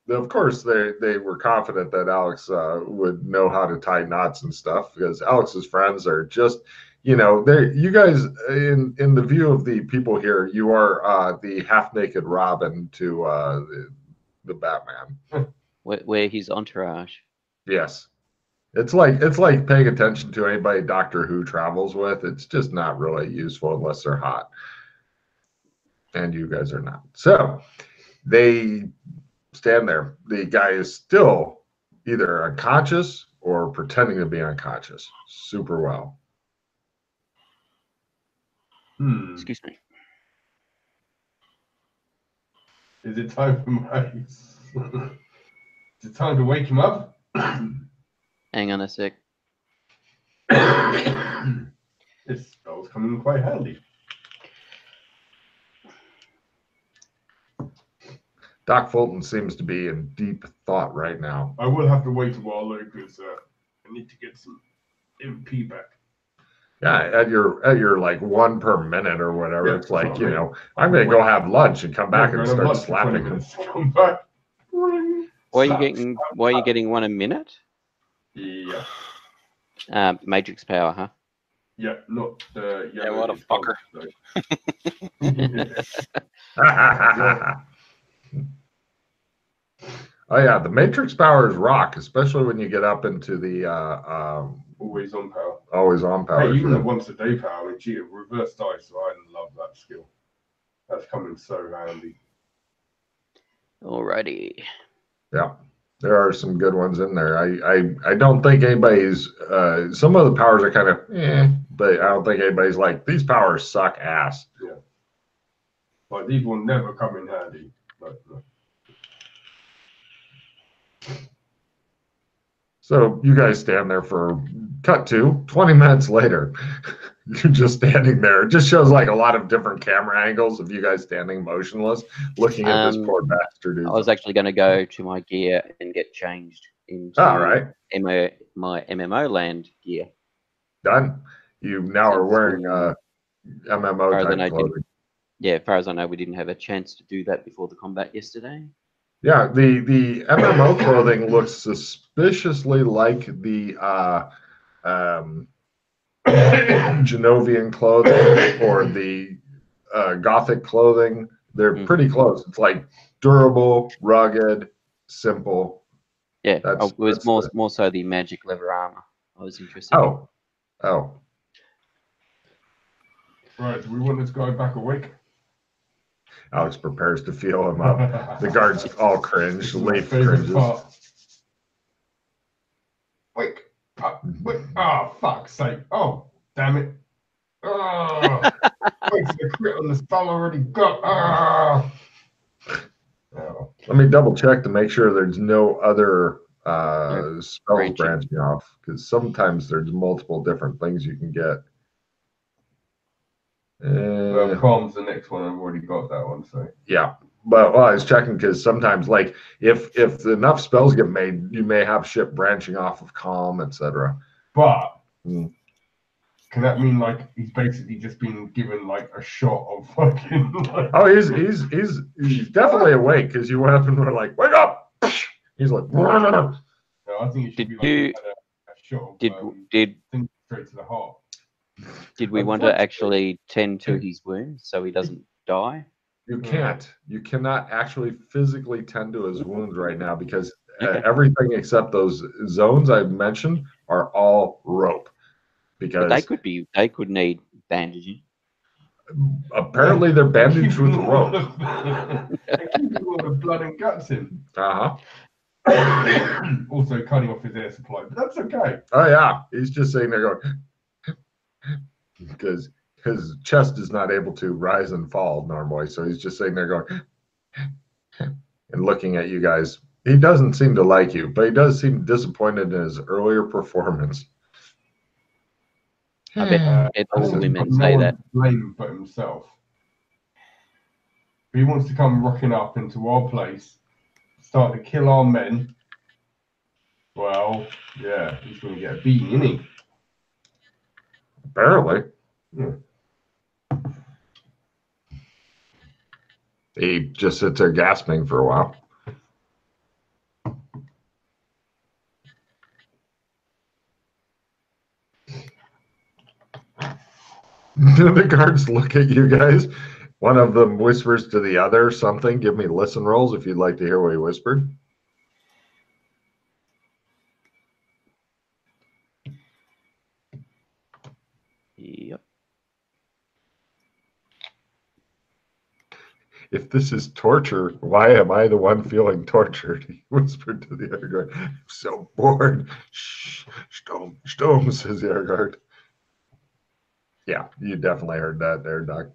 of course, they were confident that Alex would know how to tie knots and stuff because Alex's friends are just, they you guys in the view of the people here, you are the half naked Robin to the Batman. We're his entourage. Yes. It's like paying attention to anybody Doctor Who travels with. It's just not really useful unless they're hot. And you guys are not. So they stand there. The guy is still either unconscious or pretending to be unconscious. Super well. Excuse me. Is it time for my... Is it time to wake him up? Hang on a sec. This spell's coming in quite handy. Doc Fulton seems to be in deep thought right now. I will have to wait a while though, because I need to get some MP back. Yeah, at your like 1 per minute or whatever. Yeah, it's like, I'm gonna go have lunch and come back and start slapping him. Come back. Why are you getting 1 a minute? Yeah. Matrix power, huh? Yeah, not yeah, what a fucker. Oh yeah, the Matrix power is rock, especially when you get up into the always on power. Always on power. Hey, even the once a day power, reverse dice, I love that skill. That's coming so handy. Alrighty. Yeah. There are some good ones in there. I don't think anybody's some of the powers are kind of but I don't think anybody's like these powers suck ass. Yeah. Like these will never come in handy. No. So you guys stand there for cut to 20 minutes later. You're just standing there. It just shows like a lot of different camera angles of you guys standing motionless, looking at this poor bastard. I was actually going to go to my gear and get changed into my MMO land gear. Done. You now are wearing MMO type clothing. Yeah, as far as I know, we didn't have a chance to do that before the combat yesterday. Yeah, the MMO clothing looks suspiciously like the Genovian clothing or the Gothic clothing. They're pretty close. It's like durable, rugged, simple. Yeah, it was more so the magic leather armor I was interested in. Oh. Right, do we want this guy back awake? Alex prepares to feel him up. The guards all cringe. Leaf cringes. Wake up. Oh, fuck's sake. Oh, damn it. Oh, wait for the crit on the spell already got. Oh. Let me double check to make sure there's no other spells branching off, because sometimes there's multiple different things you can get. Calm's the next one. I've already got that one. So yeah, but I was checking because sometimes, like, if enough spells get made, you may have shit branching off of calm, etc. But can that mean like he's basically just been given like a shot of fucking? Like... Oh, he's definitely awake because you went up and were like, "Wake up!" He's like, no, I think it should be like a shot of straight to the heart. Did we want to actually tend to his wounds so he doesn't die? You can't. You cannot actually physically tend to his wounds right now because everything except those zones I've mentioned are all rope. Because but they could need bandaging. Apparently, they're bandaged with rope. They keep all the blood and guts in. Also cutting off his air supply, but that's okay. Oh yeah, he's just sitting there going. Because his chest is not able to rise and fall normally, so he's just sitting there going and looking at you guys. He doesn't seem to like you, but he does seem disappointed in his earlier performance. I bet all women say that. Blame for himself. If he wants to come rocking up into our place, start to kill our men. Well, yeah, he's going to get a beating, isn't he? Apparently. Yeah. He just sits there gasping for a while. The guards look at you guys. One of them whispers to the other something. Give me listen rolls if you'd like to hear what he whispered. Yep. If this is torture, why am I the one feeling tortured? He whispered to the other guard. I'm so bored. Shh, Stom, says the other guard. Yeah, you definitely heard that there, Doc.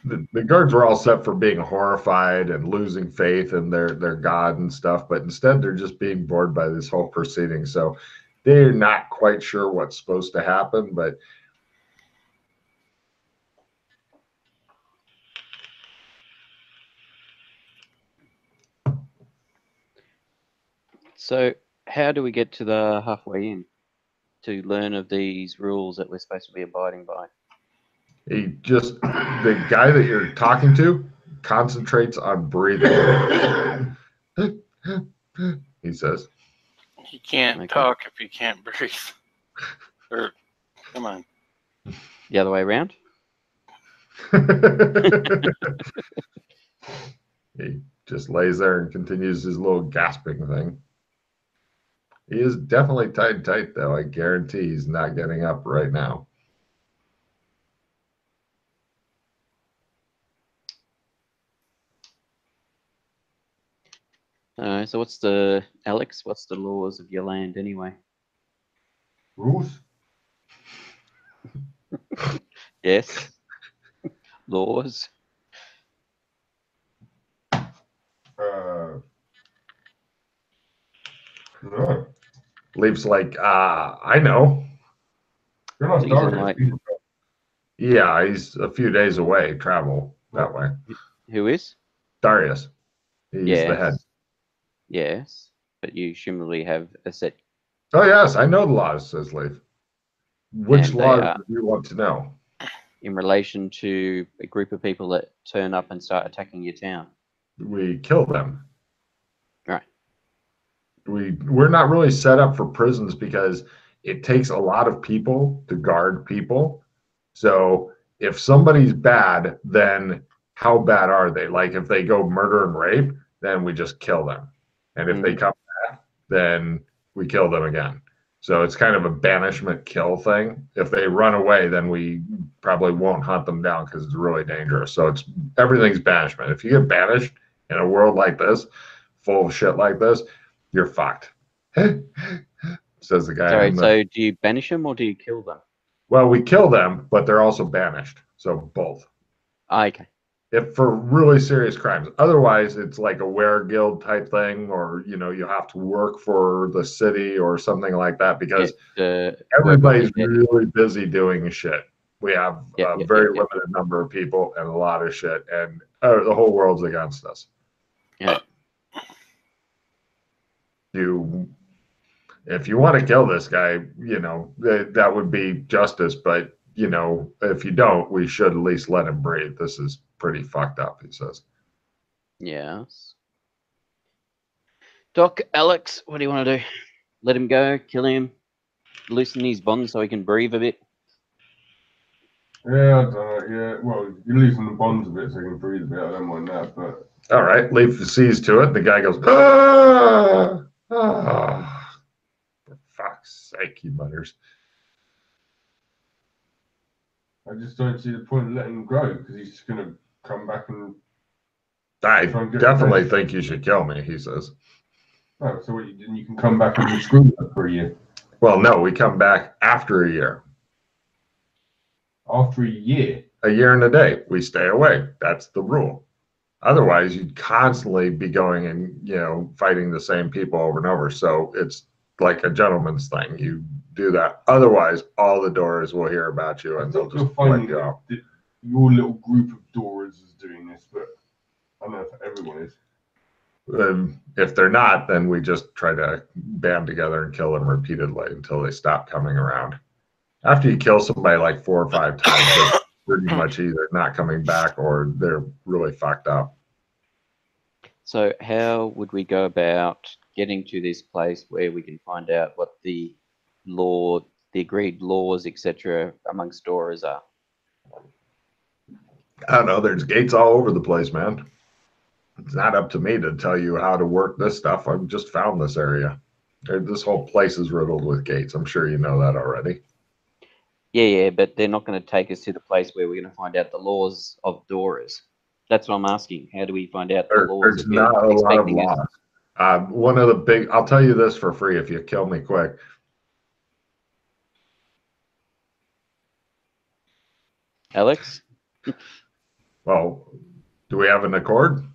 The guards were all set for being horrified and losing faith in their god and stuff, but instead they're just being bored by this whole proceeding. So they're not quite sure what's supposed to happen, but So how do we get to the halfway in to learn of these rules that we're supposed to be abiding by? the guy that you're talking to concentrates on breathing. He says. You can't talk if you can't breathe. Or, come on. The other way around? He just lays there and continues his little gasping thing. He is definitely tight, though. I guarantee he's not getting up right now. So Alex, what's the laws of your land anyway? Rules? Yes. Laws. No. Leaf's like, I know. You're not So he's in, Darius. like- Yeah, he's a few days away, travel that way. Who is? Darius. He's the head. Yes. But you presumably have a set. Oh, yes, I know the laws, says Leaf. Which And they laws are- do you want to know? in relation to a group of people that turn up and start attacking your town. We kill them. Right. We're not really set up for prisons because it takes a lot of people to guard people. So if somebody's bad, then how bad are they? Like if they go murder and rape, then we just kill them. And if they come back, then we kill them again. So it's kind of a banishment kill thing. If they run away, then we probably won't hunt them down because it's really dangerous. So everything's banishment. If you get banished in a world like this, full of shit like this, you're fucked. Says the guy. Sorry, so do you banish them or do you kill them? Well, we kill them, but they're also banished. So both. Okay. If for really serious crimes. Otherwise, it's like a weregild type thing, or you have to work for the city or something like that because everybody's really busy doing shit. We have a very limited number of people and a lot of shit, and the whole world's against us. Yeah. If you want to kill this guy, that would be justice. But if you don't, we should at least let him breathe. This is pretty fucked up, he says. Yes. Doc, Alex, what do you want to do? Let him go, kill him, loosen his bonds so he can breathe a bit? Yeah, I don't know. Yeah, well, you loosen the bonds a bit so you can breathe a bit. I don't mind that, but. All right, Leaf sees to it. The guy goes, ah! Ah! For fuck's sake, he mutters. I just don't see the point of letting him go because he's just going to come back and. I definitely think you should kill me, he says. Oh, so then you can come back and be screwed up for a year? Well, no, we come back after a year. After a year? A year and a day. We stay away. That's the rule. Otherwise, you'd constantly be going and, fighting the same people over and over. So it's like a gentleman's thing. You do that. Otherwise, all the Doors will hear about you and they'll just wipe you out. Your little group of Doors is doing this, but I don't know if everyone is. If they're not, then we just try to band together and kill them repeatedly until they stop coming around. After you kill somebody like 4 or 5 times, they're pretty much either not coming back or they're really fucked up. So how would we go about getting to this place where we can find out what the law the agreed laws, etc., amongst Dorers are? I don't know. There's gates all over the place, man. It's not up to me to tell you how to work this stuff. I've just found this area. This whole place is riddled with gates. I'm sure you know that already. Yeah, but they're not going to take us to the place where we're going to find out the laws of Dorers. That's what I'm asking. How do we find out the laws? There's not a lot of laws. One of the big, I'll tell you this for free if you kill me quick. Alex? Well, do we have an accord?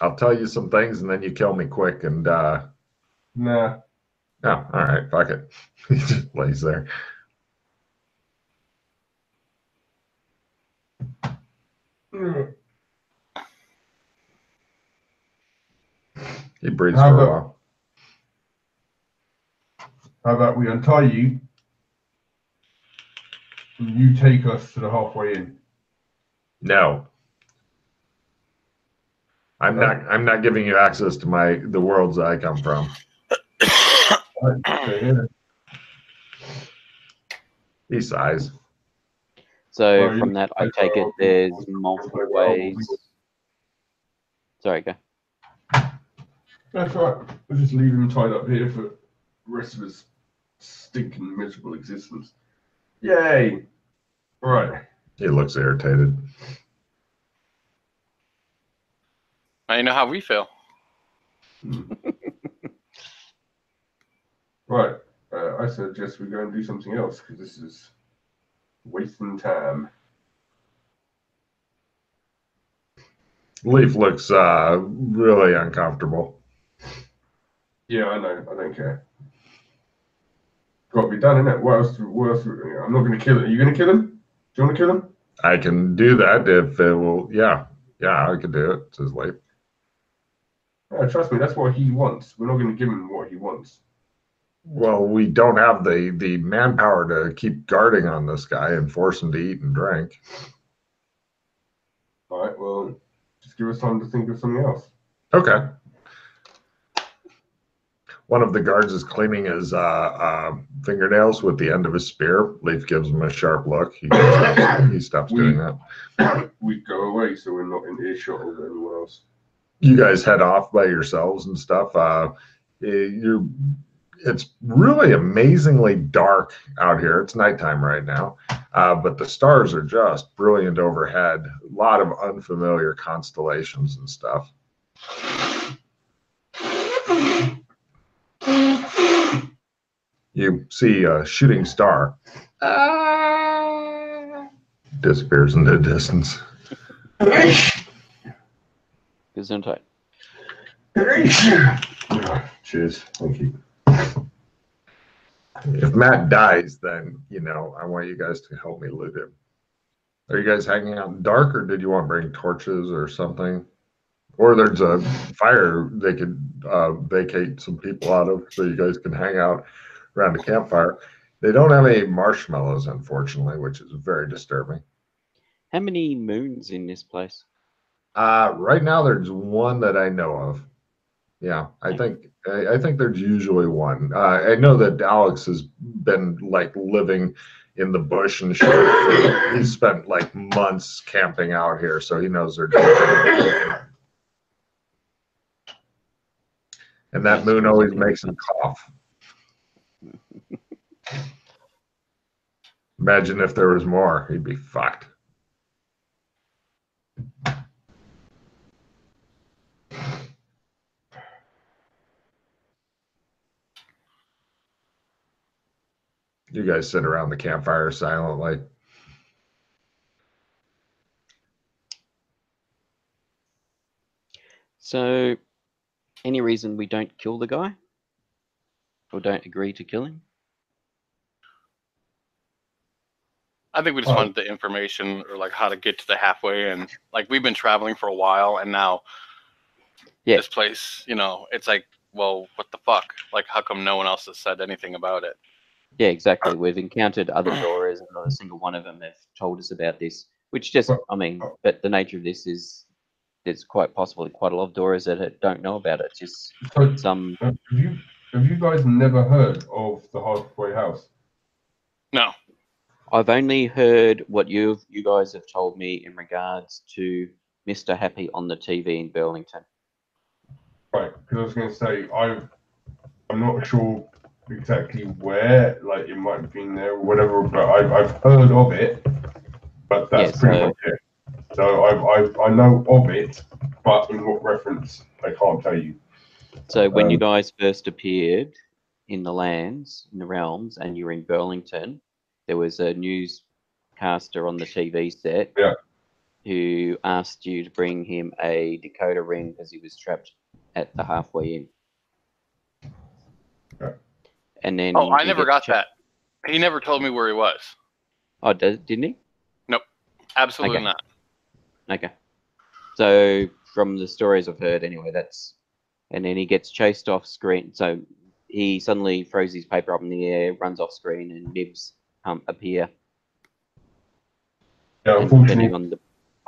I'll tell you some things and then you kill me quick and Nah. Oh, all right, fuck it. He just lays there. He breathes for a while. How about we untie you and you take us to the halfway in? No. I'm not giving you access to the worlds that I come from. He sighs. So from that, I take it there's multiple ways. Sorry, go. That's right. We'll just leave him tied up here for the rest of his stinking, miserable existence. Yay! Right. He looks irritated. Now you know how we feel. Right. I suggest we go and do something else because this is wasting time. Leaf looks really uncomfortable. Yeah, I know. I don't care. Got to be done, innit? What else? I'm not going to kill him. Are you going to kill him? Do you want to kill him? I can do that if it will. Yeah, I can do it, says Leaf. Yeah, trust me, that's what he wants. We're not going to give him what he wants. Well, we don't have the manpower to keep guarding on this guy and force him to eat and drink. All right, well, just give us time to think of something else. Okay. One of the guards is cleaning his fingernails with the end of his spear. Leaf gives him a sharp look. He stops doing that. We go away so we're not in earshot of anyone else. You guys head off by yourselves and stuff. It's really amazingly dark out here. It's nighttime right now, but the stars are just brilliant overhead. A lot of unfamiliar constellations and stuff. You see a shooting star. Disappears into the distance. Gesundheit. Cheers. Thank you. If Matt dies, then, I want you guys to help me loot him. Are you guys hanging out in the dark, or did you want to bring torches or something? Or there's a fire they could vacate some people out of so you guys can hang out around a campfire. They don't have any marshmallows, unfortunately, which is very disturbing. How many moons in this place? Right now, there's one that I know of. Yeah, I think there's usually one. I know that Alex has been living in the bush and shit. He's spent months camping out here, so he knows they're different. And that moon always makes him cough. Imagine if there was more, he'd be fucked. You guys sit around the campfire silently. So, any reason we don't kill the guy? Or don't agree to kill him? I think we just wanted the information or how to get to the halfway, and we've been traveling for a while, and now this place, it's well, what the fuck? How come no one else has said anything about it? Yeah, exactly. We've encountered other Dorers, and not a single one of them have told us about this. Which just, but the nature of this is there's quite possibly quite a lot of Dorers that don't know about it. Just some. Have you guys never heard of the halfway house? No. I've only heard what you guys have told me in regards to Mr. Happy on the TV in Burlington. Right, because I was going to say I'm not sure exactly where, like it might have been there or whatever, but I've heard of it, but that's pretty much it. So I know of it, but in what reference, I can't tell you. So when you guys first appeared in the lands, in the realms, and you were in Burlington, there was a newscaster on the TV set who asked you to bring him a decoder ring because he was trapped at the halfway in. Okay. And then I never got that. He never told me where he was. Oh, didn't he? Nope, absolutely not. Okay. So from the stories I've heard, anyway, and then he gets chased off screen. So he suddenly throws his paper up in the air, runs off screen, and nibs appear. Yeah, and unfortunately,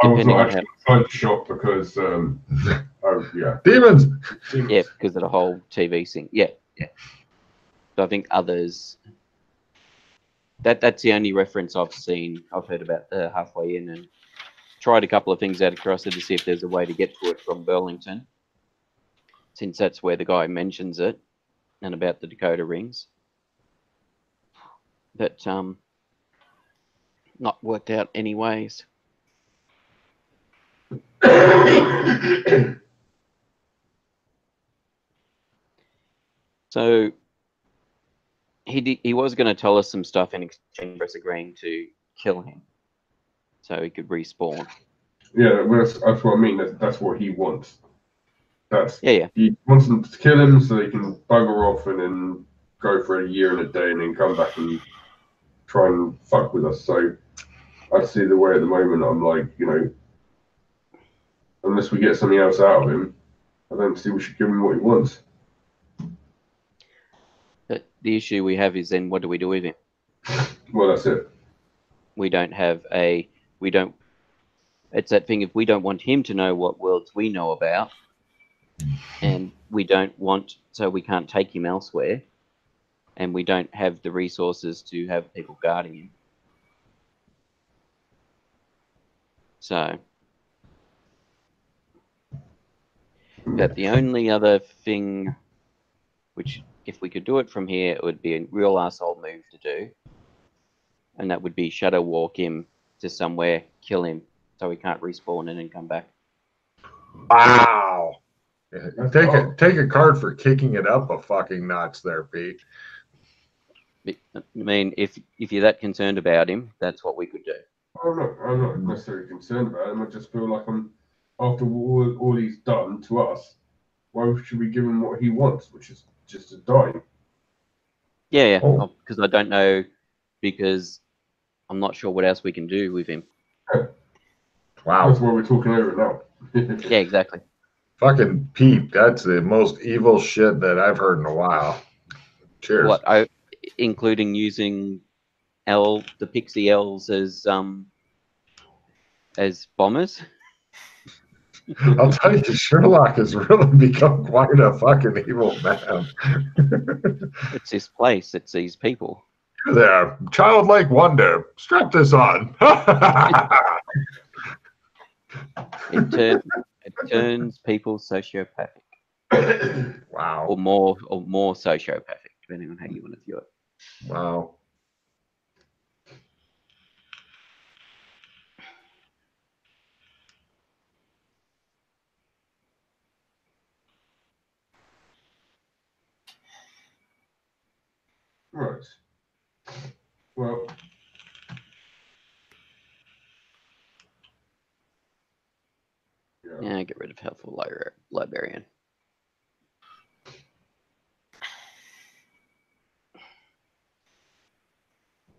I was not actually inside the shop because, demons. Yeah, because of the whole TV thing. Yeah. So I think others. That's the only reference I've seen. I've heard about the halfway in and tried a couple of things out across it to see if there's a way to get to it from Burlington, since that's where the guy mentions it and about the decoder rings. But not worked out anyways. So he was going to tell us some stuff in exchange for us agreeing to kill him, so he could respawn. Yeah, that's what I mean. That's what he wants. Yeah. He wants them to kill him so they can bugger off and then go for a year and a day and then come back and try and fuck with us. So I see the way at the moment. I'm like, unless we get something else out of him, I don't see we should give him what he wants. But the issue we have is then what do we do with him? Well, that's it. It's that thing, if we don't want him to know what worlds we know about, and so we can't take him elsewhere, and we don't have the resources to have people guarding him. So, but the only other thing, which if we could do it from here, it would be a real asshole move to do, and that would be shadow walk him to somewhere, kill him, so he can't respawn and then come back. Wow. Take a card for kicking it up a fucking notch there, Pete. I mean, if you're that concerned about him, that's what we could do. I'm not necessarily concerned about him. I just feel like after all he's done to us, why should we give him what he wants, which is just to die? Yeah. Because I don't know, because I'm not sure what else we can do with him. Wow. That's why we're talking over it now. Yeah, exactly. Fucking Pete, that's the most evil shit that I've heard in a while. Cheers. Including using the Pixie Elves as bombers. I'll tell you, Sherlock has really become quite a fucking evil man. It's his place. It's these people. You there, childlike wonder. Strap this on. It turns people sociopathic. Wow. Or more sociopathic, depending on how you want to view it. Wow. Right. Well. Yeah, get rid of helpful librarian.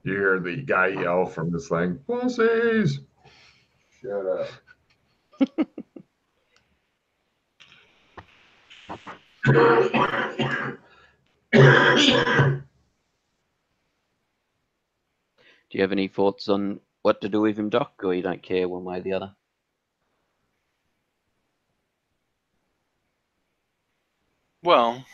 You hear the guy yell from this thing, pussies! Shut up. Do you have any thoughts on what to do with him, Doc, or you don't care one way or the other? Well,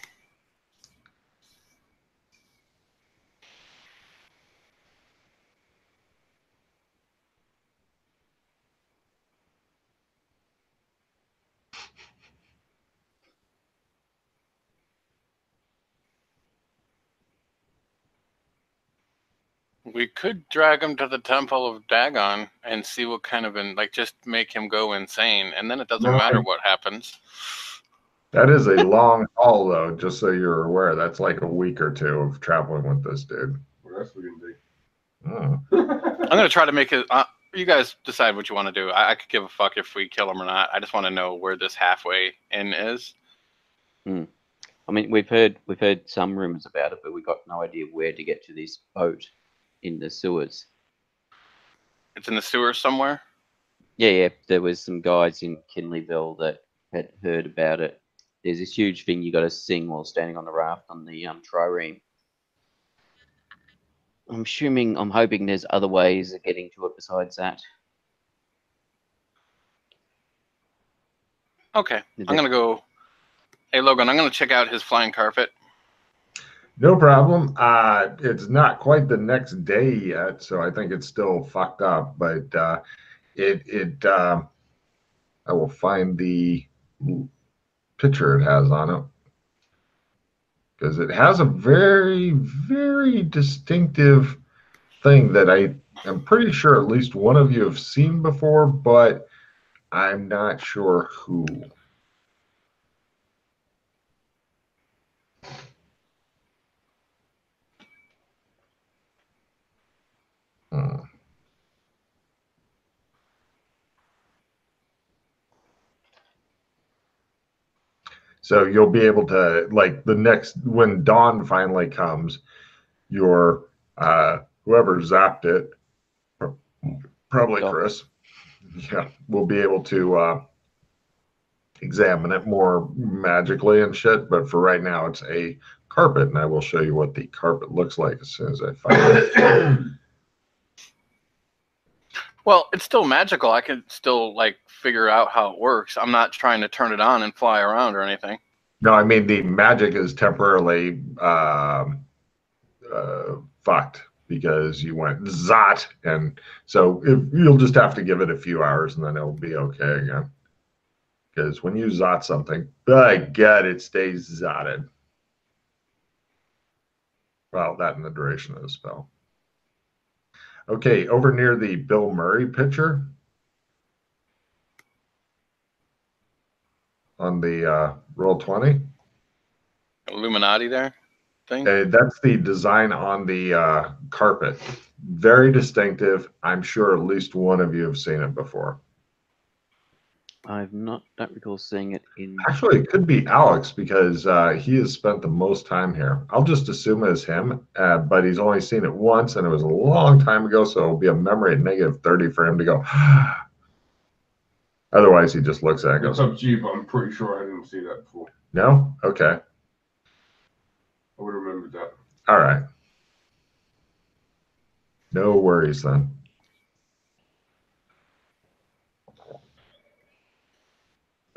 We could drag him to the Temple of Dagon and see what kind of just make him go insane, and then it doesn't matter what happens. That is a long haul, though. Just so you're aware, that's like a week or two of traveling with this dude. What else we can do? I'm gonna try to make it. You guys decide what you want to do. I could give a fuck if we kill him or not. I just want to know where this halfway inn is. I mean, we've heard some rumors about it, but we got no idea where to get to this boat in the sewers. It's in the sewers somewhere. Yeah. There was some guys in Kinleyville that had heard about it. There's this huge thing you got to sing while standing on the raft on the trireme. I'm hoping there's other ways of getting to it besides that. Okay, I'm gonna go. Hey Logan, I'm gonna check out his flying carpet. No problem. It's not quite the next day yet, so I think it's still fucked up. But I will find the picture it has on it, because it has a very, very distinctive thing that I am pretty sure at least one of you have seen before, but I'm not sure who. So you'll be able to, like, when dawn finally comes, your whoever zapped it, probably Chris, will be able to examine it more magically and shit. But for right now, it's a carpet, and I will show you what the carpet looks like as soon as I find it. Well, it's still magical. I can still figure out how it works. I'm not trying to turn it on and fly around or anything. No, I mean the magic is temporarily fucked because you went zot, and so you'll just have to give it a few hours and then it'll be okay again. Because when you zot something, by God, it stays zotted. Well, that and the duration of the spell. Okay, over near the Bill Murray picture on the Roll20. Illuminati there thing? That's the design on the carpet. Very distinctive. I'm sure at least one of you have seen it before. Don't recall seeing it in. Actually, it could be Alex because he has spent the most time here. I'll just assume it's him, but he's only seen it once, and it was a long time ago, so it'll be a memory at -30 for him to go. Otherwise, he just looks at it and goes, It's up to you, but I'm pretty sure I didn't see that before. No? Okay. I would have remembered that. All right. No worries then.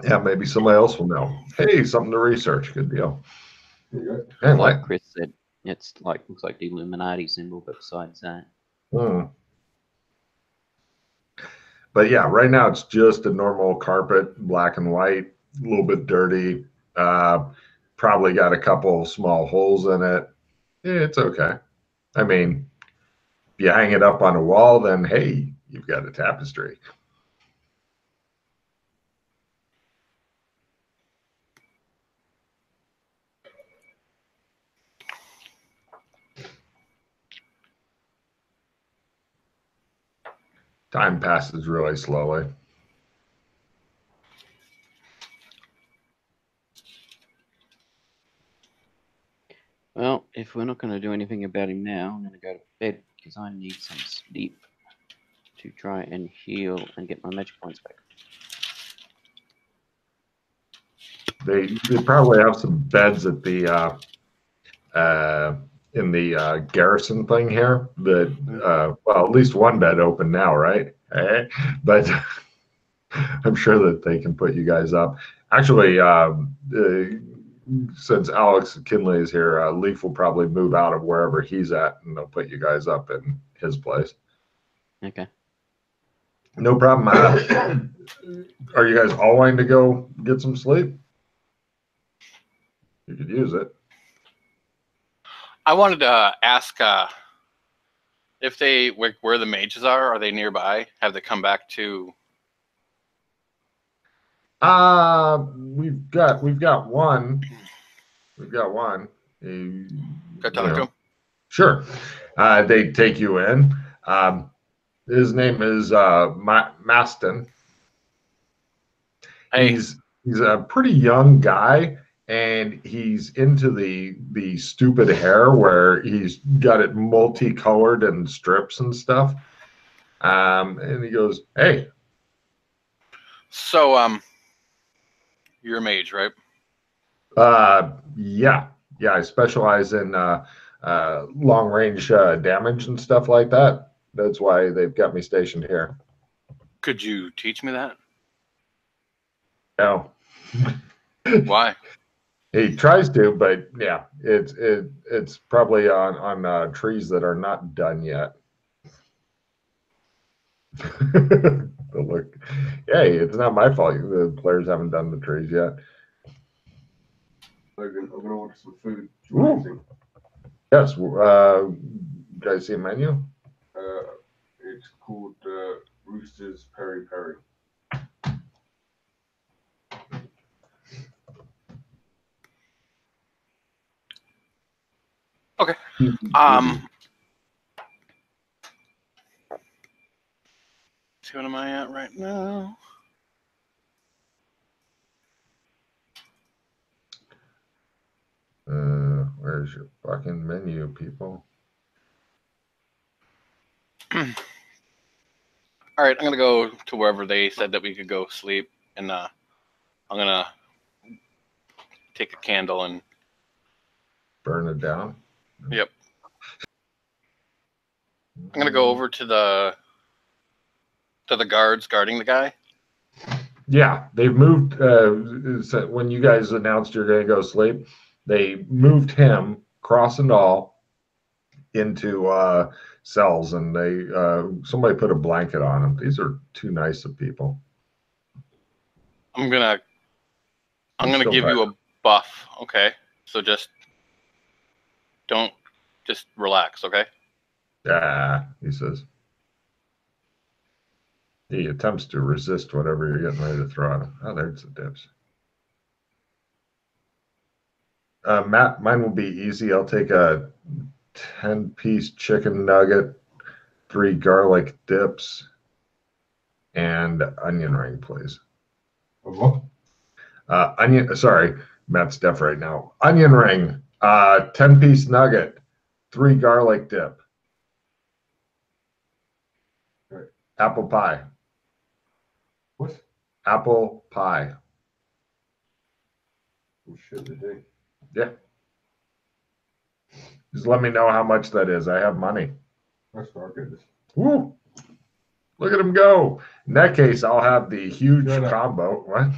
Yeah, maybe somebody else will know. Hey, something to research. Good deal. And like Chris said, it's looks like the Illuminati symbol, but besides that. But yeah, right now it's just a normal carpet, black and white, a little bit dirty. Probably got a couple small holes in it. It's okay. I mean, if you hang it up on a wall, then hey, you've got a tapestry. Time passes really slowly. Well, if we're not going to do anything about him now, I'm going to go to bed because I need some sleep to try and heal and get my magic points back. They probably have some beds at the in the garrison thing here. That well, at least one bed open now, right? But I'm sure that they can put you guys up. Actually, since Alex Kinley is here, Leaf will probably move out of wherever he's at, and they'll put you guys up in his place. Okay. No problem. Are you guys all wanting to go get some sleep? You could use it. I wanted to ask If they where the mages are they nearby? Have they come back to? We've got one. We've got one. Go talk to him. Sure. They take you in. His name is Maston. Hey. He's a pretty young guy, and he's into the stupid hair where he's got it multicolored and strips and stuff. And he goes, "Hey." So you're a mage, right? Yeah. I specialize in long range damage and stuff like that. That's why they've got me stationed here. Could you teach me that? No. Why? He tries to, but yeah, it's probably on trees that are not done yet. Look, hey, it's not my fault. The players haven't done the trees yet. Logan, I'm gonna order some food. Yes. Guys, see a menu? It's called Rooster's Peri Peri. Okay. See, what am I at right now? Where's your fucking menu, people? All right, I'm gonna go to wherever they said that we could go sleep, and I'm gonna take a candle and burn it down. Yep. I'm gonna go over to the guards guarding the guy. Yeah, they've moved. When you guys announced you're gonna go sleep, they moved him, cross and all, into cells, and they somebody put a blanket on him. These are too nice of people. I'm gonna give you a buff, okay? So just relax, okay? Yeah, he says. He attempts to resist whatever you're getting ready to throw at him. Oh, there's the dips. Matt, mine will be easy. I'll take a 10-piece chicken nugget, 3 garlic dips, and onion ring, please. What? Sorry, Matt's deaf right now. Onion ring, 10-piece nugget, 3 garlic dip. Right. Apple pie. What? Apple pie. Oh, shit, they do. Yeah. Just let me know how much that is. I have money. That's not good. Woo! Look at him go. In that case, I'll have the huge combo. What?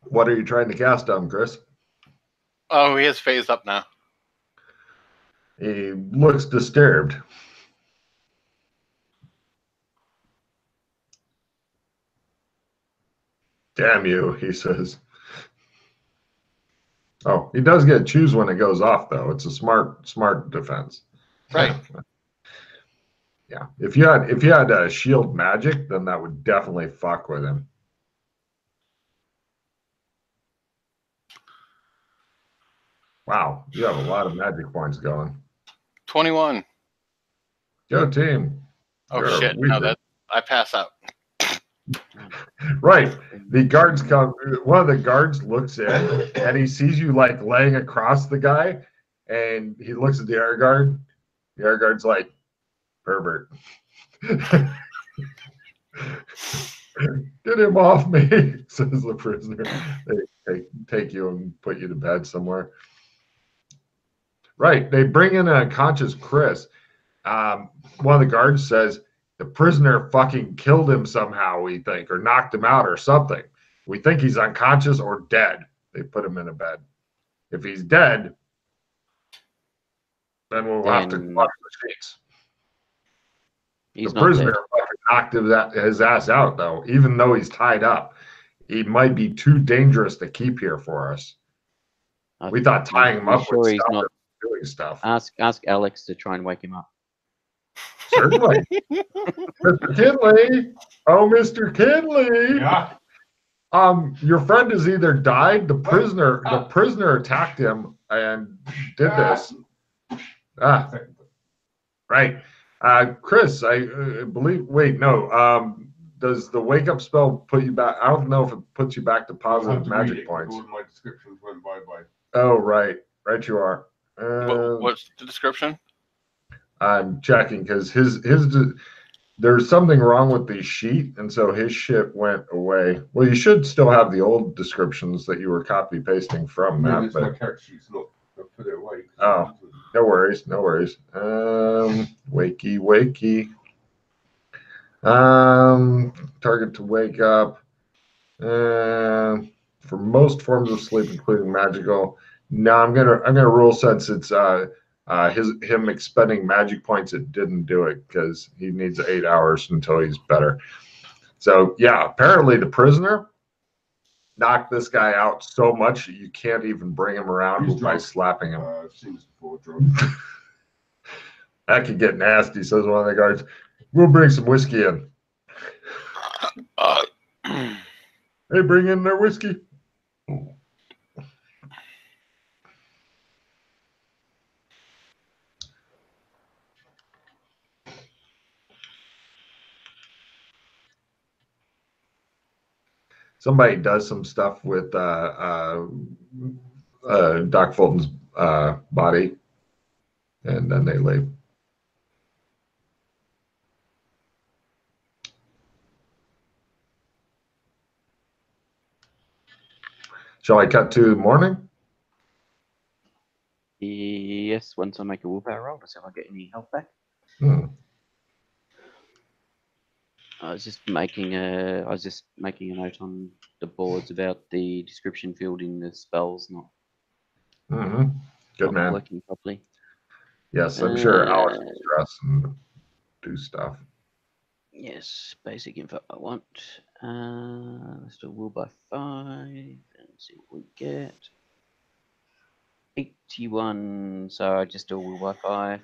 What are you trying to cast on, Chris? Oh, he is phased up now. He looks disturbed. Damn you, he says. Oh, he does get to choose when it goes off, though. It's a smart defense. Right. Yeah. If you had shield magic, then that would definitely fuck with him. Wow, you have a lot of magic points going. 21. Go team. Oh shit! No, I pass out. Right. The guards come. One of the guards looks in and he sees you like laying across the guy, and he looks at the air guard. The air guard's like, pervert. Get him off me, says the prisoner. They take you and put you to bed somewhere. Right. They bring in a conscious Chris. One of the guards says, the prisoner fucking killed him somehow, we think, or knocked him out or something. We think he's unconscious or dead. They put him in a bed. If he's dead, then we'll have to watch the sheets. The prisoner fucking knocked his ass out, though, even though he's tied up. he might be too dangerous to keep here for us. We thought tying him up would stop him doing stuff. Ask Alex to try and wake him up. Certainly. Mr. Kinley. Oh, Mr. Kinley. Yeah. Your friend has either died, the prisoner attacked him and did this. Right. Chris, I believe, wait, no. Does the wake up spell put you back? I don't know if it puts you back to positive magic points. All my descriptions went bye-bye. Oh, right. Right, you are. What's the description? I'm checking because there's something wrong with the sheet, and so his shit went away. Well, you should still have the old descriptions that you were copy pasting from that. But my character sheet's not. I put it away. Oh, no worries, no worries. Wakey. Target to wake up. For most forms of sleep, including magical. No, I'm gonna rule since it's him expending magic points, it didn't do it because he needs 8 hours until he's better. So yeah, apparently the prisoner knocked this guy out so much you can't even bring him around by slapping him. I've seen this before, drunk. That could get nasty, says one of the guards. We'll bring some whiskey in. Hey, bring in their whiskey. Somebody does some stuff with Doc Fulton's body, and then they leave. Shall I cut to morning? Yes, once I make a willpower roll to see if I get any health back. I was just making a note on the boards about the description field in the spells not Good man. working properly. Yes, I'm sure Alex will stress and do stuff. Yes, basic info I want. Let's do will by 5 and see what we get. 81, so I just do a will by 5.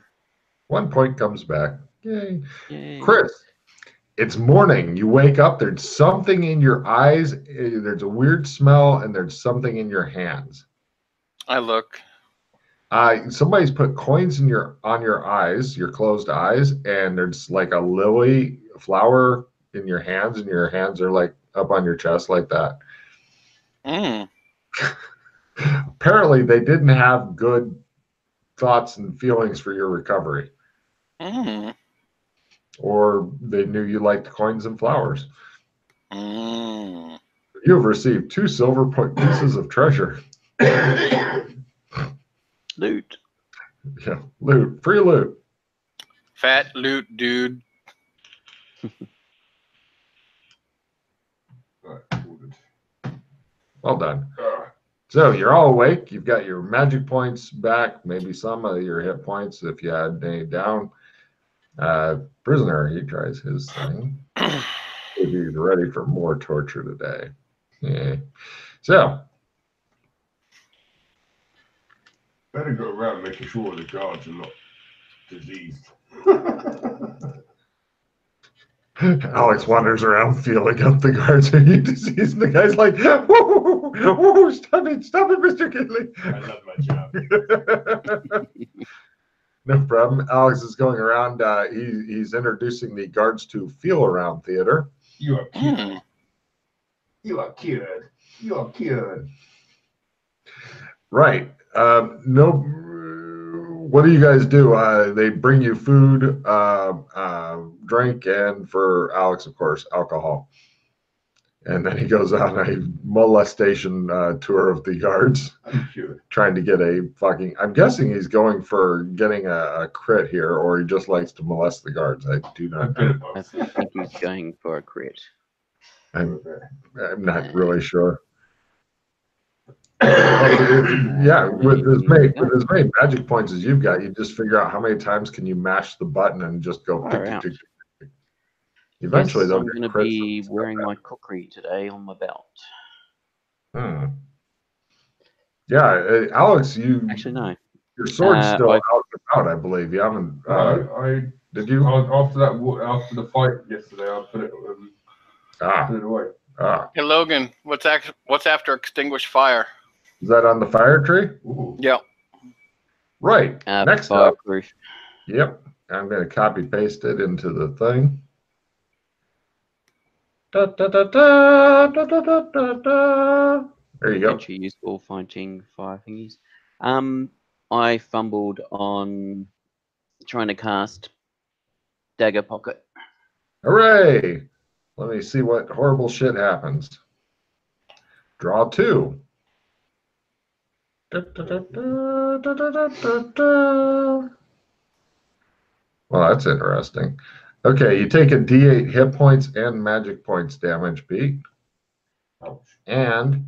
1 point comes back. Yay. Yay. Chris, it's morning. You wake up, there's something in your eyes, there's a weird smell, and there's something in your hands. I look. Somebody's put coins on your eyes, your closed eyes, and there's like a lily flower in your hands, and your hands are like up on your chest like that. Apparently, they didn't have good thoughts and feelings for your recovery. Or they knew you liked coins and flowers. You have received 2 silver pieces of treasure. Loot. Yeah, loot. Free loot. Fat loot, dude. Well done. So you're all awake. You've got your magic points back, maybe some of your hit points if you had any down. Prisoner, he tries his thing. He's ready for more torture today. Yeah. So. Better go around making sure the guards are not diseased. Alex wanders around feeling up the guards are you diseased, and the guy's like, whoa, whoa, stop it, Mr. Kinley. I love my job. No problem. Alex is going around. He's introducing the guards to Feel Around Theater. You are cured. You are cured. You are cured. Right. No. What do you guys do? They bring you food, drink, and for Alex, of course, alcohol. And then he goes on a molestation tour of the guards, trying to get a fucking. I'm guessing he's going for getting a crit here, or he just likes to molest the guards. I do not know. I think he's going for a crit. I'm not really sure. Yeah, with as many magic points as you've got, you just figure out how many times can you mash the button and just go. Eventually, Yes, they'll I'm get going to crits be and stuff wearing like my cookery today on my belt. that. Yeah, Alex, Actually, no. your sword's still I out and about, I believe. You haven't. Did you? After the fight yesterday, I put it away. Hey Logan, what's after extinguished fire? Is that on the fire tree? Ooh. Yeah. Right. Next up. fireproof. Yep. I'm going to copy paste it into the thing. Da, da, da, da, da, da, da, da, da. There you go. Potentially useful fighting fire thingies. I fumbled on trying to cast Dagger Pocket. Hooray! Let me see what horrible shit happens. Draw 2. Da, da, da, da, da, da, da, da. Well, that's interesting. Okay, you take a D8 hit points and magic points damage, Pete. Ouch. And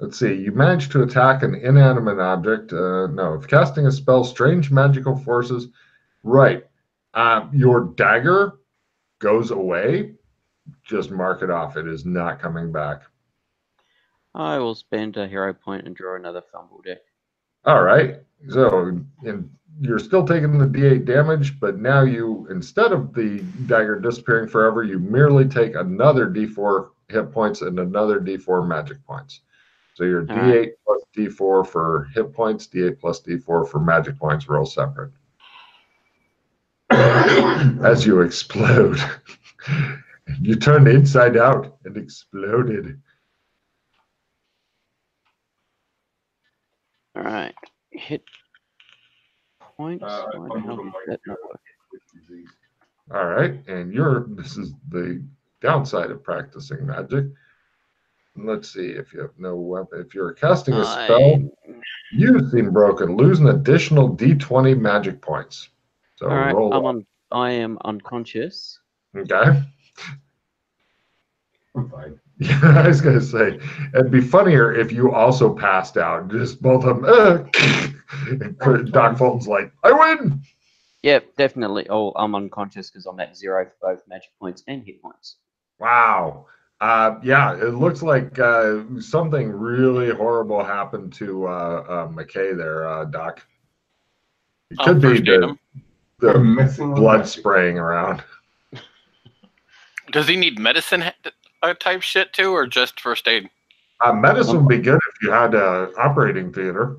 let's see, you manage to attack an inanimate object. No, if casting a spell, strange magical forces. Right. Your dagger goes away. Just mark it off. It is not coming back. I will spend a hero point and draw another fumble deck. All right. So you're still taking the D8 damage, but now you, instead of the dagger disappearing forever, you merely take another D4 hit points and another D4 magic points. So your D8 plus D4 for hit points, D8 plus D4 for magic points roll separate. As you explode, you turned inside out and exploded. All right, hit points. I Why the hell fumbled on did that not work? All right, and this is the downside of practicing magic. Let's see if you have no weapon. If you're casting a spell, you seem broken. Lose an additional D20 magic points. So all right, roll. I am unconscious. Okay. I'm fine. Yeah, I was gonna say it'd be funnier if you also passed out. Just both of them. And Doc Fulton's like, I win. Yep, definitely. Oh, I'm unconscious because I'm at 0 for both magic points and hit points. Wow. Yeah, it looks like something really horrible happened to McKay there, Doc. It could be the blood spraying around. Does he need medicine type shit too, or just first aid? Medicine would be good if you had operating theater.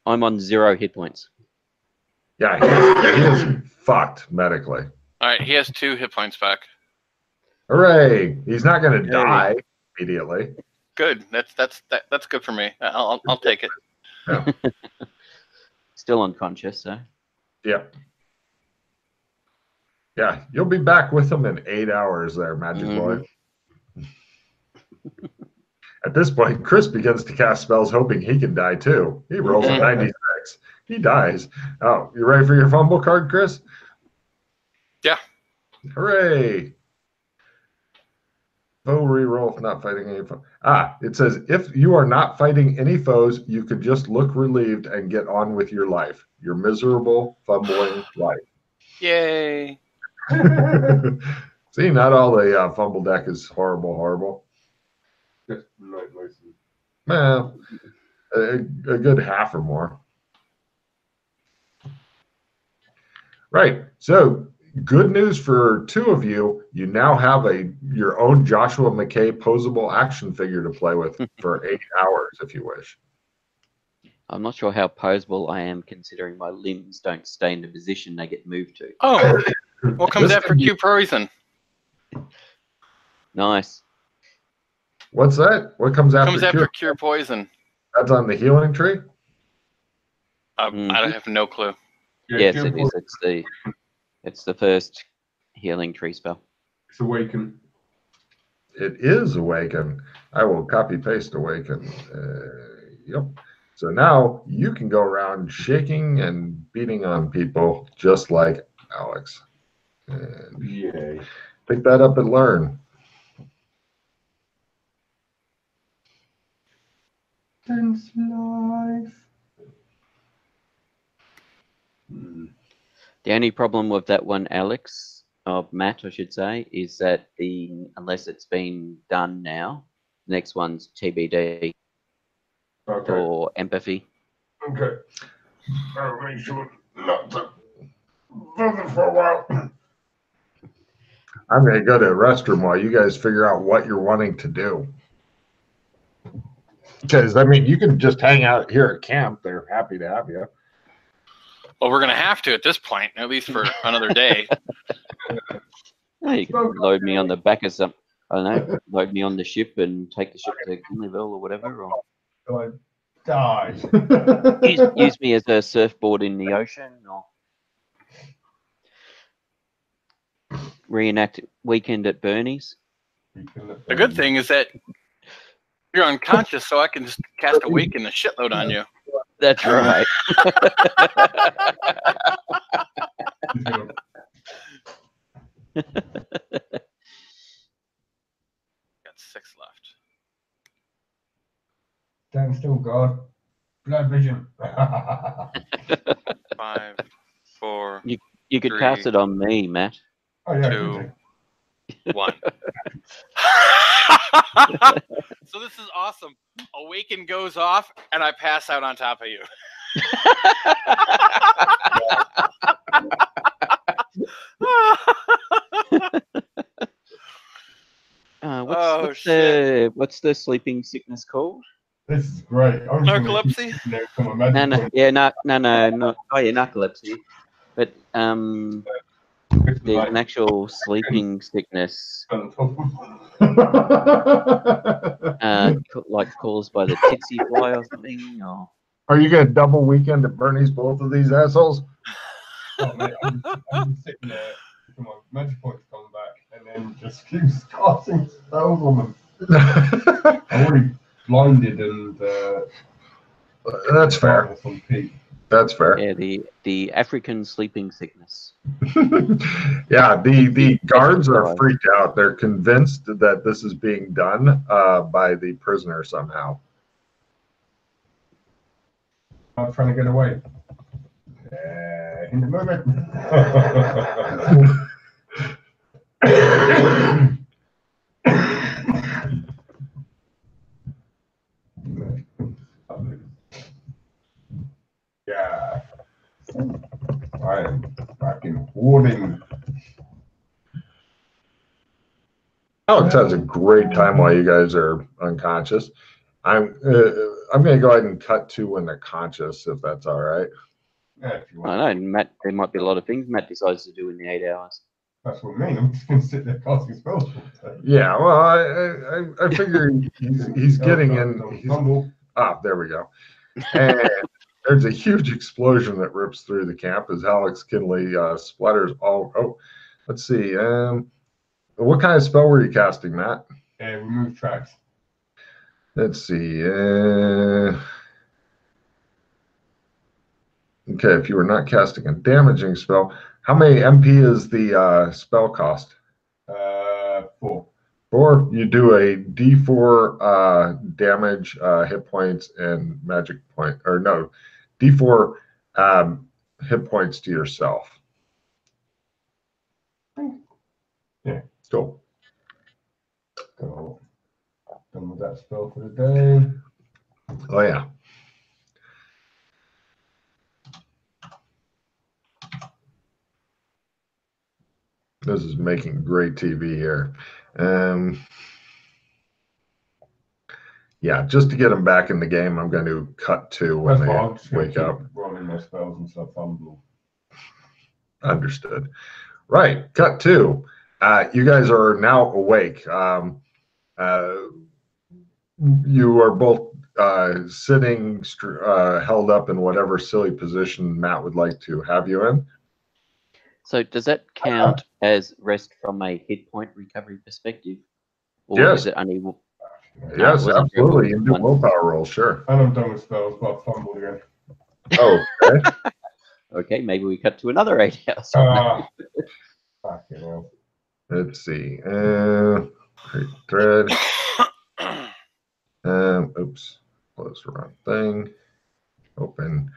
I'm on 0 hit points. Yeah, he is fucked medically. All right, he has 2 hit points back. Hooray! He's not going to die immediately. Good. That's good for me. I'll take it. Yeah. Still unconscious, so. Yep. Yeah, you'll be back with him in 8 hours there, Magic Boy. At this point, Chris begins to cast spells hoping he can die too. He rolls a 96. He dies. Oh, you ready for your fumble card, Chris? Yeah. Hooray! Foe reroll if not fighting any foe. It says if you are not fighting any foes, you could just look relieved and get on with your life. Your miserable, fumbling life. Yay! See, not all the fumble deck is horrible. Just mostly. Well, a good half or more. Right. So, good news for 2 of you. You now have your own Joshua McKay posable action figure to play with for 8 hours, if you wish. I'm not sure how posable I am, considering my limbs don't stay in the position they get moved to. Oh, what comes after Q poison? Nice. What's that? What comes after? Comes after cure poison. That's on the healing tree. I have no clue. Yes, it is. It's the first healing tree spell. It's awaken. It is awaken. I will copy paste awaken. Yep. So now you can go around shaking and beating on people just like Alex. And Yay. pick that up and learn. Tense life. The only problem with that one, Alex, of Matt, I should say, is that unless it's been done now, the next one's TBD for empathy. Okay. I'll make sure not to bother for a while. I'm going to go to the restroom while you guys figure out what you're wanting to do. Because, I mean, you can just hang out here at camp. They're happy to have you. Well, we're gonna have to at this point, at least for another day. Yeah, you can load me on the back of some, I don't know, load me on the ship and take the ship to Gimleyville or whatever, or I die. use me as a surfboard in the ocean, or reenact Weekend at Bernie's. The good thing is that you're unconscious, so I can just cast a wake and a shitload on you. That's right. Got 6 left. Stand still, God. Blood vision. 5, 4, You could cast it on me, Matt. Oh, yeah, 2, 1. So this is awesome. Awaken goes off, and I pass out on top of you. What's the sleeping sickness called? This is great. Narcolepsy? No, narcolepsy. But there's an actual sleeping sickness, like caused by the tsetse fly or something. Or... Are you going to double Weekend at Bernie's both of these assholes? Oh, mate, I'm sitting there with my magic points come back and then just keeps casting spells on them. I'm already blinded and that's fair. That's fair. Yeah, the African sleeping sickness. Yeah, the guards are freaked out. They're convinced that this is being done by the prisoner somehow. I'm trying to get away. In the moment. Yeah. I am fucking hoarding. Alex has a great time while you guys are unconscious. I'm going to go ahead and cut to when they're conscious, if that's all right. Yeah, if you want. I know, Matt. There might be a lot of things Matt decides to do in the 8 hours. That's what I mean. I'm just going to sit there casting spells. Yeah, well, I figure he's getting in. There we go. And there's a huge explosion that rips through the camp as Alex Kinley splatters all. Oh, let's see. What kind of spell were you casting, Matt? Remove tracks. Let's see. Okay, if you were not casting a damaging spell, how many MP is the spell cost? 4. 4. You do a D4 damage, hit points, and magic point, or no, D4 hit points to yourself. Yeah. Cool. So, done with that spell for the day. Oh yeah. This is making great TV here. Yeah, just to get them back in the game, I'm going to cut to when they wake up. Rolling my spells and stuff. Understood. Right, cut to. You guys are now awake. You are both sitting held up in whatever silly position Matt would like to have you in. So does that count as rest from a hit point recovery perspective? Or Yes. Is it only... Yes, absolutely. You can do willpower rolls, sure. And I'm done with spells, but I've fumbled again. Oh, okay. Okay, maybe we cut to another 8 hours. Fucking hell. Let's see. Create thread. Oops. Close the wrong thing. Open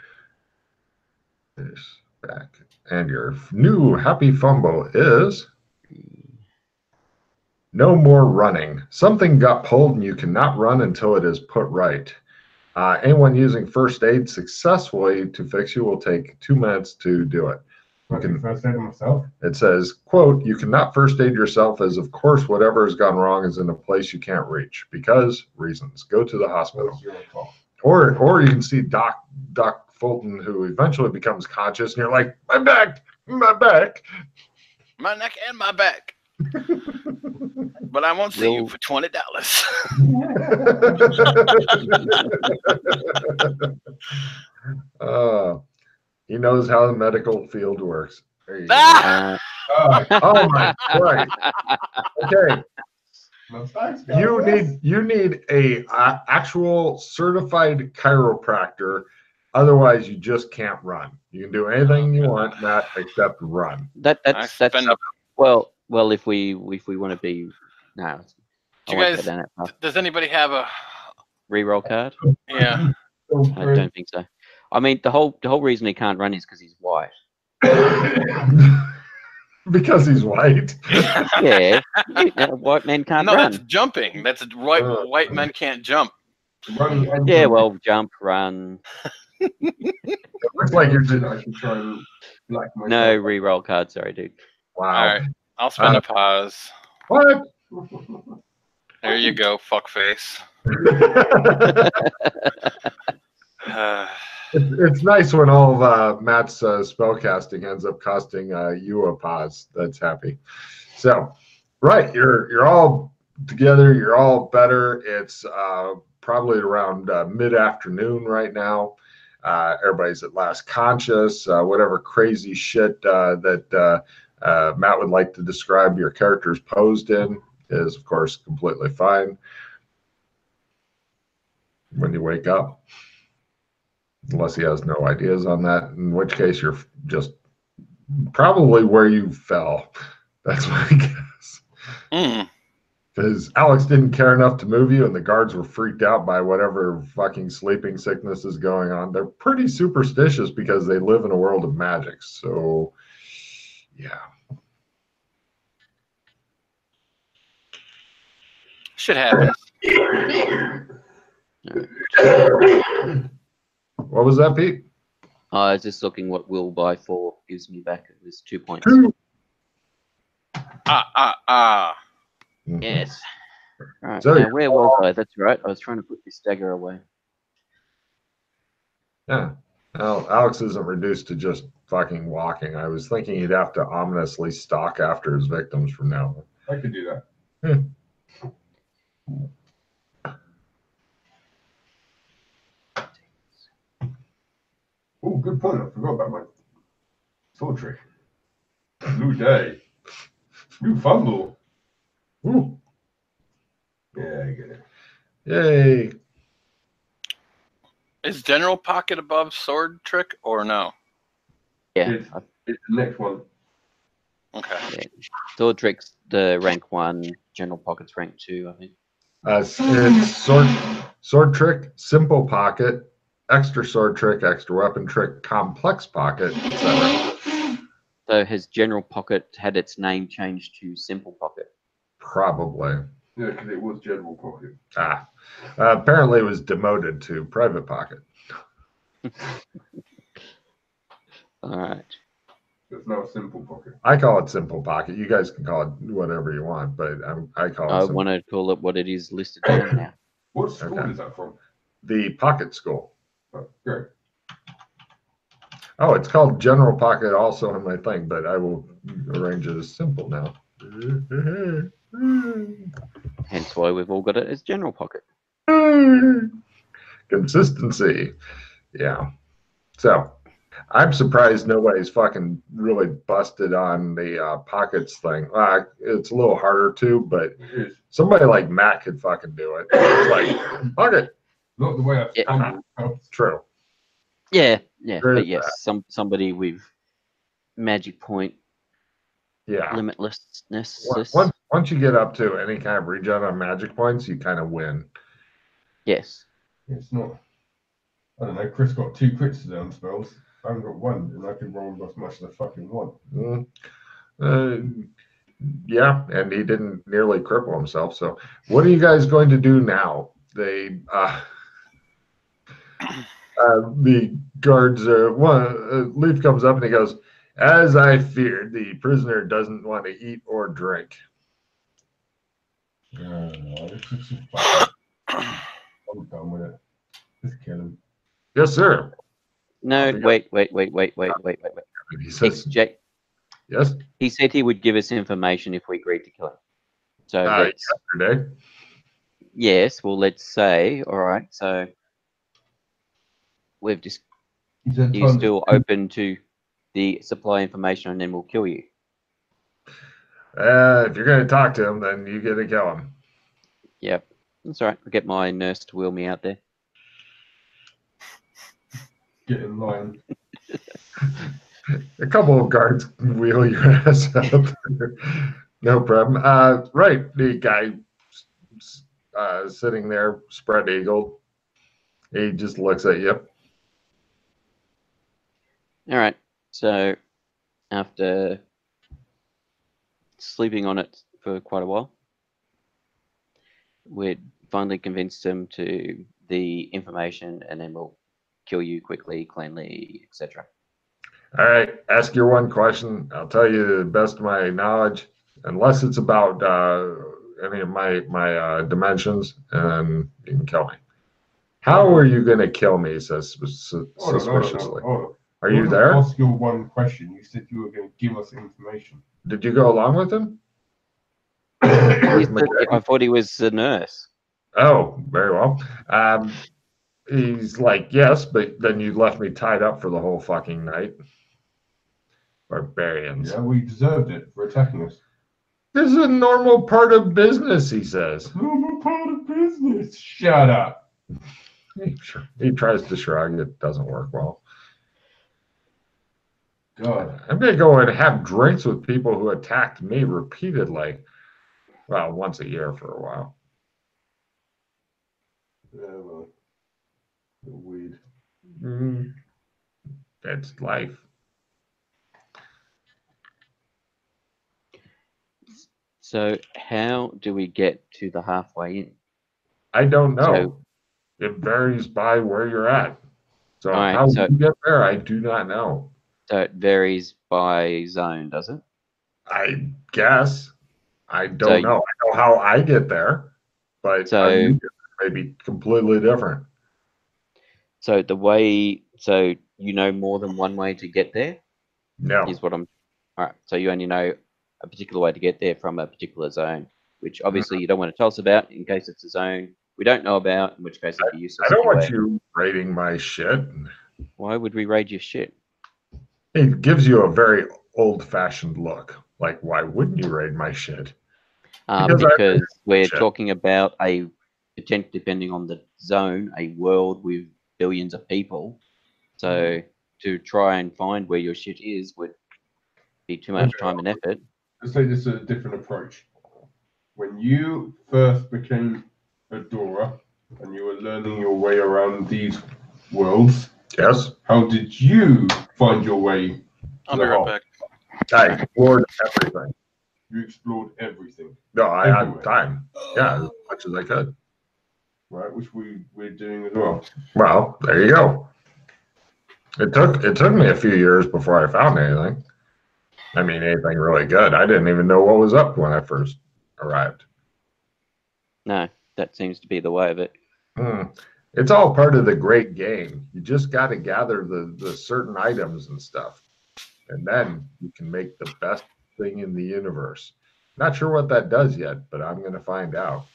this back. And your new happy fumble is No more running. Something got pulled and you cannot run until it is put right. Anyone using first aid successfully to fix you will take 2 minutes to do it. I can first aid myself. It says, quote, you cannot first aid yourself as of course whatever has gone wrong is in a place you can't reach because reasons. Go to the hospital. Or you can see Doc Fulton, who eventually becomes conscious, and you're like, my back, my back. My neck and my back. But I won't see you for $20. He knows how the medical field works. There you go. Oh my Christ. Okay. You need a actual certified chiropractor. Otherwise, you just can't run. You can do anything you want, Matt, except run. That's well. If we want to be does anybody have a reroll card? Yeah. I don't think so. I mean, the whole reason he can't run is because he's white. Because he's white. Yeah, white men can't run. No, that's jumping. That's right. White men can't jump. Yeah, well, jump, run. It looks like you're just. No reroll card, sorry, dude. Wow. All right, I'll spend a pause. What? There you go, fuckface. It's nice when all of Matt's spellcasting ends up costing you a pause. That's happy. So, right, you're all together. You're all better. It's probably around mid-afternoon right now. Everybody's at last conscious. Whatever crazy shit that Matt would like to describe your characters posed in is, of course, completely fine when you wake up. Unless he has no ideas on that, in which case you're just probably where you fell. That's my guess. Because Alex didn't care enough to move you, and the guards were freaked out by whatever fucking sleeping sickness is going on. They're pretty superstitious because they live in a world of magic. So, yeah. Shit happens. What was that, Pete? I was just looking what Will by 4 gives me back. It was 2 points. Yes. Right. So now, where was I? That's right. I was trying to put this dagger away. Yeah. Well, Alex isn't reduced to just fucking walking. I was thinking he'd have to ominously stalk after his victims from now on. I could do that. Oh, good point. I forgot about my sword trick. New day. New fumble. Ooh. Yeah, I get it. Yay. Is General Pocket above sword trick or no? Yeah. It's the next one. Okay. Yeah. Sword trick's the rank 1, General Pocket's rank 2, I think. It's sword trick, simple pocket, extra sword trick, extra weapon trick, complex pocket, etc. So has General Pocket had its name changed to Simple Pocket? Probably. Yeah, because it was General Pocket. Apparently it was demoted to Private Pocket. All right. It's now Simple Pocket. I call it Simple Pocket. You guys can call it whatever you want, but I call it I simple. want to call it what it is listed down now. What school is that from? The Pocket School. Oh, great. Oh, it's called General Pocket also on my thing, but I will arrange it as simple now. Hence why we've all got it as General Pocket. Consistency. Yeah. So I'm surprised nobody's fucking really busted on the pockets thing. It's a little harder to, but somebody like Matt could fucking do it. It's like, pocket. Not the way I've stumbled. True. Yeah, but yes, somebody with magic point. Yeah. Limitlessness. Once you get up to any kind of regen on magic points, you kind of win. Yes. It's not. I don't know. Chris got 2 crits today on spells. I haven't got 1, and I can roll as much as I fucking want. Yeah, and he didn't nearly cripple himself. So, what are you guys going to do now? The guards, Leaf comes up and he goes, "As I feared, the prisoner doesn't want to eat or drink." I'm done with it. Just kill him. Yes, sir. No, wait. He says, XJ, yes. he said he would give us information if we agreed to kill him. So let's. Yesterday. Yes, well, let's say, all right. So we've just. You're still open to the supply information, and then we'll kill you. If you're going to talk to him, then you get to kill him. Yep, that's all right. I'll get my nurse to wheel me out there. Get in line. A couple of guards wheel your ass out there. No problem. Right, the guy sitting there, spread eagled. He just looks at you. All right. So after sleeping on it for quite a while, we'd finally convinced him to the information, and then we'll kill you quickly, cleanly, etc. All right, ask your one question. I'll tell you to the best of my knowledge, unless it's about any of my dimensions, and you can kill me. How are you going to kill me? He says suspiciously. Are you there? Ask your one question. You said you were going to give us information. Did you go along with him? I thought he was a nurse. Oh, very well. He's like, yes, but then you left me tied up for the whole fucking night. Barbarians. Yeah, we deserved it for attacking us. This is a normal part of business, he says. Normal part of business. Shut up. He tries to shrug. It doesn't work well. God. I'm going to go and have drinks with people who attacked me repeatedly. Well, once a year for a while. Yeah, well, weird. That's life. So how do we get to the halfway in? I don't know. So, it varies by where you're at. So right, how you get there, I do not know. So it varies by zone, does it? I guess. I don't know. I know how I get there, but how you get there may be completely different. So you know more than one way to get there? No. Is what I'm. All right. So you only know a particular way to get there from a particular zone, which obviously you don't want to tell us about in case it's a zone we don't know about, in which case it'd be useless. I don't want you raiding my shit. Why would we raid your shit? It gives you a very old-fashioned look. Like, why wouldn't you raid my shit? Because we're talking about a potential, depending on the zone, a world with billions of people. So to try and find where your shit is would be too much time and effort. Let's say this is a different approach. When you first became a Dora and you were learning your way around these worlds, yes, how did you find your way? I'll be right back. I explored everything. You explored everything. No, I had time. Yeah, as much as I could. Right, which we're doing as well. Well, there you go. It took me a few years before I found anything. I mean, anything really good. I didn't even know what was up when I first arrived. No, that seems to be the way of it. It's all part of the great game. You just got to gather the certain items and stuff. And then you can make the best thing in the universe. Not sure what that does yet, but I'm going to find out.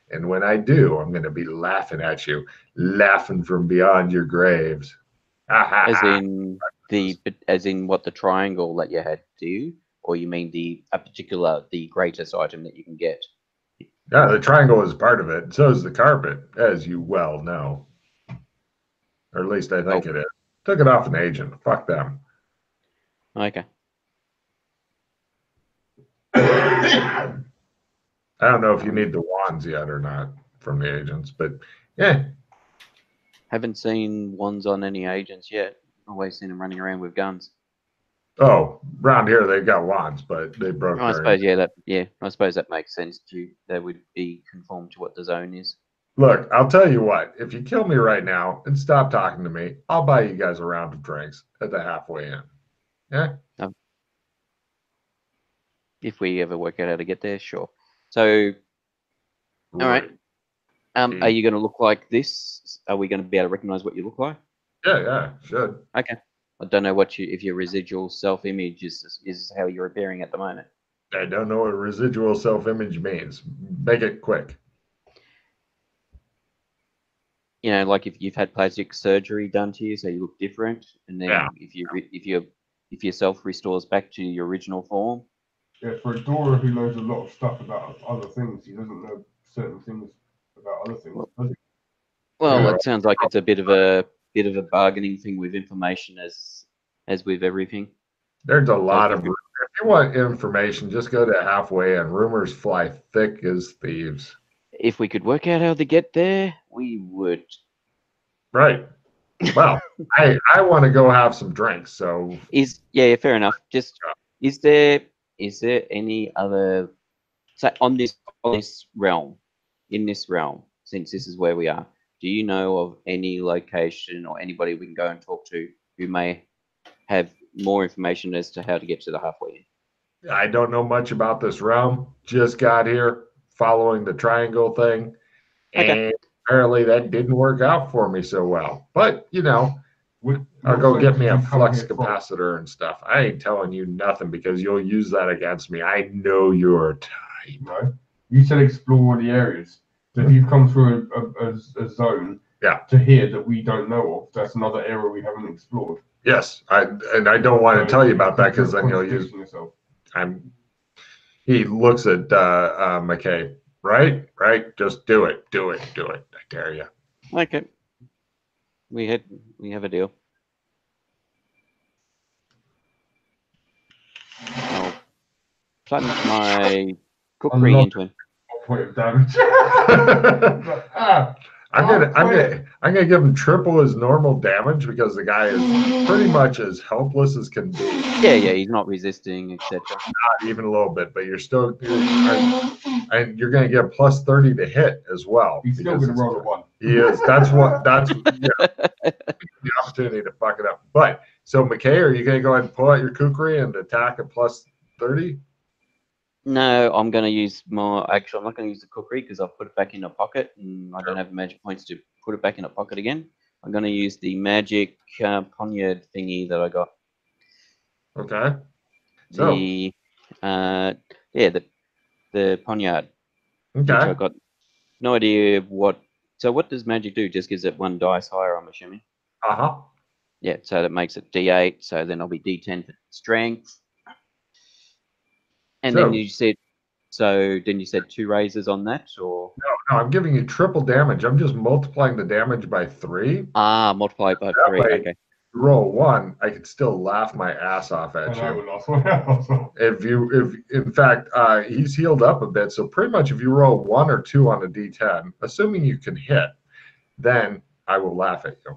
And when I do, I'm going to be laughing at you, laughing from beyond your graves. As in what the triangle that you had to do, or you mean the greatest item that you can get? Yeah, the triangle is part of it. So is the carpet, as you well know. Or at least I think it is. Took it off an agent. Fuck them. Okay. I don't know if you need the wands yet or not from the agents, but yeah. Haven't seen wands on any agents yet. Always seen them running around with guns. Oh, around here they've got wands, but they broke. I suppose, I suppose that makes sense. They would be conformed to what the zone is. Look, I'll tell you what. If you kill me right now and stop talking to me, I'll buy you guys a round of drinks at the halfway in. Yeah. If we ever work out how to get there, sure. So, all right. Are you going to look like this? Are we going to be able to recognize what you look like? Yeah, should. Okay. I don't know if your residual self-image is how you're appearing at the moment. I don't know what residual self-image means. Make it quick. You know, like if you've had plastic surgery done to you, so you look different, and then if yourself restores back to your original form. Yeah, for a Dora who knows a lot of stuff about other things, he doesn't know certain things about other things, does he? Well, it sounds like it's a bit of a bargaining thing with information as with everything. There's a lot of. If you want information, just go to halfway, and rumors fly thick as thieves. If we could work out how to get there, we would. Right. Well, I want to go have some drinks. So fair enough. Just is there any other in this realm, since this is where we are? Do you know of any location or anybody we can go and talk to who may have more information as to how to get to the halfway? I don't know much about this realm. Just got here following the triangle thing. And apparently that didn't work out for me so well. But, I'll go get me a flux capacitor and stuff. I ain't telling you nothing because you'll use that against me. I know your type. No. You said explore the areas. So if you've come through a zone to here that we don't know of, that's another area we haven't explored. Yes, I don't want to tell you about that because then you'll use yourself. He looks at McKay. Right. Just do it. I dare you. Okay. We have a deal. I'll plunge my cookery into him. Point of damage. I'm gonna give him triple his normal damage because the guy is pretty much as helpless as can be. Yeah, he's not resisting, etc. Not even a little bit, but you're and you're gonna get plus 30 to hit as well. He's still gonna roll a 1. He is. That's the opportunity to fuck it up. But so McKay, are you gonna go ahead and pull out your kukri and attack at plus 30? No, I'm going to use more. Actually, I'm not going to use the cookery because I've put it back in a pocket and I don't have magic points to put it back in a pocket again. I'm going to use the magic poniard thingy that I got. Okay. So the poniard. Okay. I got no idea what. So what does magic do? Just gives it 1 dice higher, I'm assuming. Yeah. So that makes it D8. So then I'll be D10 for strength. And then you said 2 raises on that, or no, I'm giving you triple damage. I'm just multiplying the damage by 3. Multiply it by 3. Okay. Roll 1, I could still laugh my ass off at you. If in fact he's healed up a bit, so pretty much if you roll 1 or 2 on a D10, assuming you can hit, then I will laugh at you.